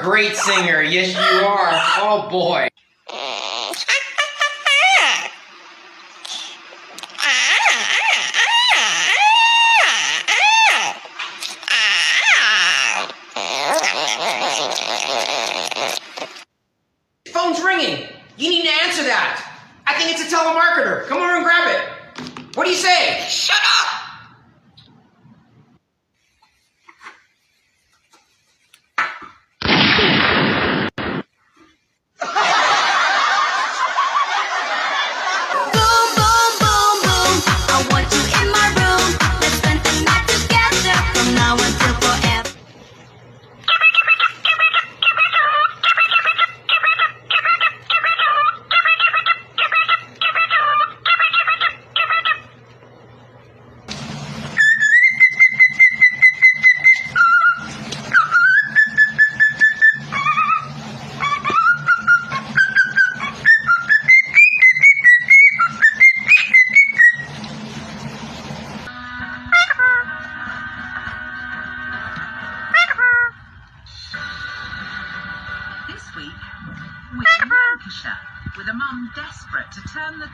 great singer. Yes, you are. Oh, boy. Phone's ringing. You need to answer that. I think it's a telemarketer. Come over and grab it. What do you say? Shut up! Boom, boom, boom, boom. I want you in my room. Let's spend the night together from now until forever. This week, we're in Lancashire with a mum desperate to turn the